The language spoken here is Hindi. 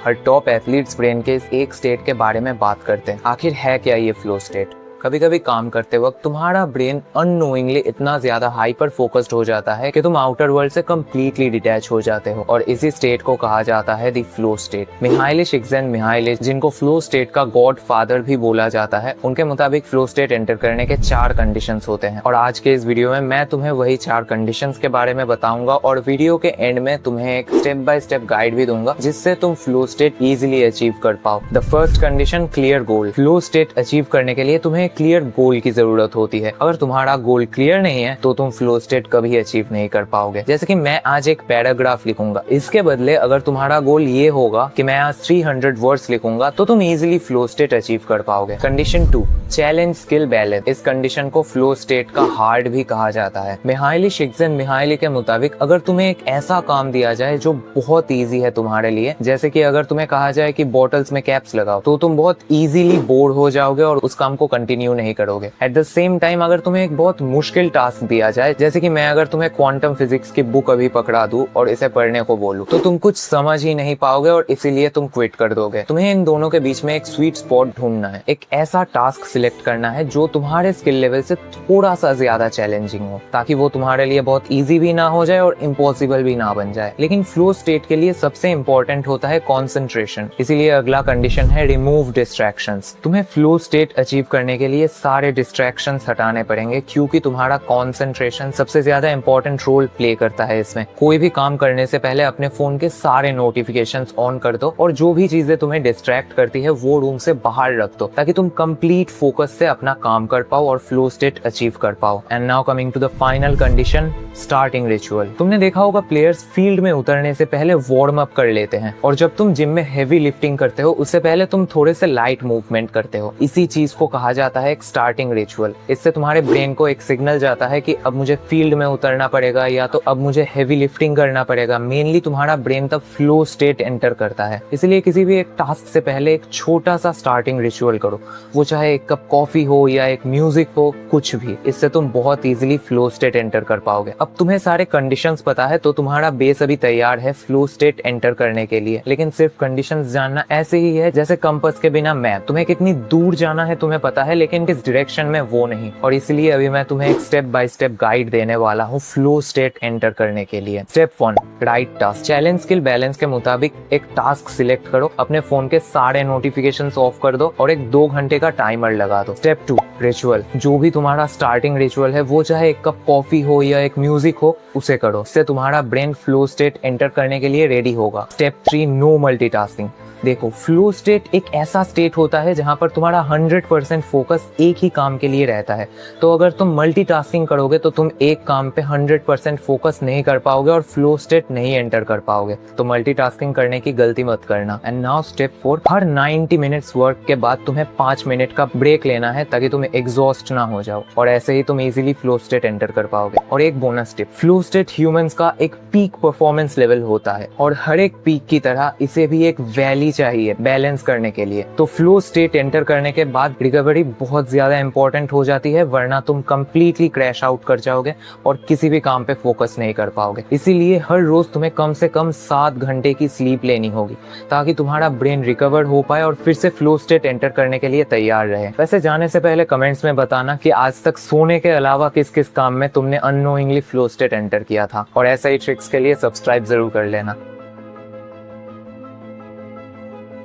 हर टॉप एथलीट्स ब्रेन के इस एक स्टेट के बारे में बात करते हैं। आखिर है क्या ये फ्लो स्टेट? कभी कभी काम करते वक्त तुम्हारा ब्रेन अननोइंगली इतना ज्यादा हाइपर फोकस्ड हो जाता है कि तुम आउटर वर्ल्ड से कंप्लीटली डिटैच हो जाते हो और इसी स्टेट को कहा जाता है द फ्लो स्टेट। मिहाइली सिक्सजेन-मिहाइलिश, जिनको फ्लो स्टेट का गॉड फादर भी बोला जाता है, उनके मुताबिक फ्लो स्टेट एंटर करने के 4 कंडीशंस होते हैं और आज के इस वीडियो में मैं तुम्हें वही 4 कंडीशंस के बारे में बताऊंगा और वीडियो के एंड में तुम्हें एक स्टेप बाय स्टेप गाइड भी दूंगा जिससे तुम फ्लो स्टेट इजीली अचीव कर पाओ। The first condition, clear goal. Flow state achieve करने के लिए तुम्हें क्लियर गोल की जरूरत होती है। अगर तुम्हारा गोल क्लियर नहीं है तो तुम फ्लो स्टेट कभी अचीव नहीं कर पाओगे। जैसे कि मैं आज एक पैराग्राफ लिखूंगा, इसके बदले अगर तुम्हारा गोल ये होगा कि मैं आज 300 वर्ड्स लिखूंगा तो तुम इजीली फ्लो स्टेट अचीव कर पाओगे। Condition 2, challenge skill balance. इस कंडीशन को फ्लो स्टेट का हार्ड भी कहा जाता है। मिहाइली सिक्सजेन-मिहाइली के मुताबिक अगर तुम्हें एक ऐसा काम दिया जाए जो बहुत इजी है तुम्हारे लिए, जैसे कि अगर तुम्हें कहा जाए कि बॉटल्स में कैप्स लगाओ, तो तुम बहुत इजीली बोर हो जाओगे और उस काम को कंटिन्यू नहीं करोगे। एट द सेम टाइम अगर तुम्हें एक बहुत मुश्किल टास्क दिया जाए, जैसे कि मैं अगर तुम्हें क्वांटम फिजिक्स की बुक अभी पकड़ा दूं और इसे पढ़ने को बोलूं, तो तुम कुछ समझ ही नहीं पाओगे और इसीलिए तुम क्विट कर दोगे। तुम्हें इन दोनों के बीच में एक स्वीट स्पॉट ढूंढना है, एक ऐसा टास्क सिलेक्ट करना है जो तुम्हारे स्किल लेवल से थोड़ा सा ज्यादा चैलेंजिंग हो, ताकि वो तुम्हारे लिए बहुत इजी भी ना हो जाए और इम्पॉसिबल भी ना बन जाए। लेकिन फ्लो स्टेट के लिए सबसे इंपॉर्टेंट होता है कॉन्सेंट्रेशन, इसीलिए अगला कंडीशन है रिमूव डिस्ट्रैक्शंस। तुम्हें फ्लो स्टेट अचीव करने के लिए सारे डिस्ट्रैक्शंस हटाने पड़ेंगे क्योंकि तुम्हारा कॉन्सेंट्रेशन सबसे ज्यादा इंपॉर्टेंट रोल प्ले करता है इसमें। कोई भी काम करने से पहले अपने फोन के सारे नोटिफिकेशंस ऑन कर दो और जो भी चीजें तुम्हें डिस्ट्रैक्ट करती है वो रूम से बाहर रख दो, ताकि तुम कंप्लीट फोकस से अपना काम कर पाओ और फ्लो स्टेट अचीव कर पाओ। And now coming to the final condition, starting ritual. तुमने देखा होगा प्लेयर्स फील्ड में उतरने से पहले वार्म अप कर लेते हैं और जब तुम जिम में हेवी लिफ्टिंग करते हो उससे पहले तुम थोड़े से लाइट मूवमेंट करते हो। इसी चीज को कहा जाता है एक स्टार्टिंग रिचुअल। इससे तुम्हारे ब्रेन को एक सिग्नल जाता है कि अब मुझे फील्ड में उतरना पड़ेगा या तो अब मुझे हेवी लिफ्टिंग करना पड़ेगा। मेनली तुम्हारा ब्रेन तब फ्लो स्टेट एंटर करता है। इसलिए किसी भी एक टास्क से पहले एक छोटा सा स्टार्टिंग रिचुअल करो, वो चाहे एक कप कॉफी हो या एक म्यूजिक हो, कुछ भी। इससे तुम बहुत इजीली फ्लो स्टेट एंटर कर पाओगे। अब तुम्हें सारे कंडीशंस पता है तो तुम्हारा बेस अभी तैयार है फ्लो स्टेट एंटर करने के लिए। लेकिन सिर्फ कंडीशंस जानना ऐसे ही है जैसे कंपास के बिना मैप। तुम्हें कितनी दूर जाना है तुम्हें पता है, लेकिन किस डायरेक्शन में वो नहीं। और इसलिए अभी मैं तुम्हें एक स्टेप बाय स्टेप गाइड देने वाला हूँ फ्लो स्टेट एंटर करने के लिए। Step 1, right task. Challenge skill balance के मुताबिक एक टास्क सिलेक्ट करो, अपने फोन के सारे नोटिफिकेशंस ऑफ कर दो और एक 2 घंटे का टाइमर लगा दो। Step 2, ritual. जो भी तुम्हारा स्टार्टिंग रिचुअल है, वो चाहे एक कप कॉफी हो या एक म्यूजिक हो, उसे करो। इससे तुम्हारा ब्रेन फ्लो स्टेट एंटर करने के लिए रेडी होगा। Step 3, no multitasking. देखो, फ्लो स्टेट एक ऐसा स्टेट होता है जहां पर तुम्हारा 100% फोकस एक ही काम के लिए रहता है। तो अगर तुम मल्टीटास्किंग करोगे तो तुम एक काम पे 100% फोकस नहीं कर पाओगे और फ्लो स्टेट नहीं एंटर कर पाओगे। तो मल्टीटास्किंग करने की गलती मत करना। And now step 4, her 90 minutes work के बाद तुम्हें 5 मिनट का ब्रेक लेना है ताकि तुम एग्जॉस्ट ना हो जाओ और ऐसे ही तुम इजीली फ्लो स्टेट एंटर कर पाओगे। और एक bonus tip, flow state humans का एक पीक परफॉर्मेंस लेवल होता है और हर एक पीक की तरह इसे भी एक वैली चाहिए बैलेंस करने के लिए। तो फ्लो स्टेट एंटर करने के बाद रिकवरी बहुत ज्यादा इंपॉर्टेंट हो जाती है, वरना तुम कंप्लीटली क्रैश आउट कर जाओगे और किसी भी काम पे फोकस नहीं कर पाओगे। इसीलिए हर रोज तुम्हें कम से कम 7 घंटे की स्लीप लेनी होगी ताकि तुम्हारा ब्रेन रिकवर हो पाए और फिर से फ्लो स्टेट एंटर करने के लिए तैयार रहे। वैसे जाने से पहले कमेंट्स में बताना कि आज तक सोने के अलावा किस किस काम में तुमने अननोइंगली फ्लो स्टेट एंटर किया था, और ऐसा ही ट्रिक्स के लिए सब्सक्राइब जरूर कर लेना।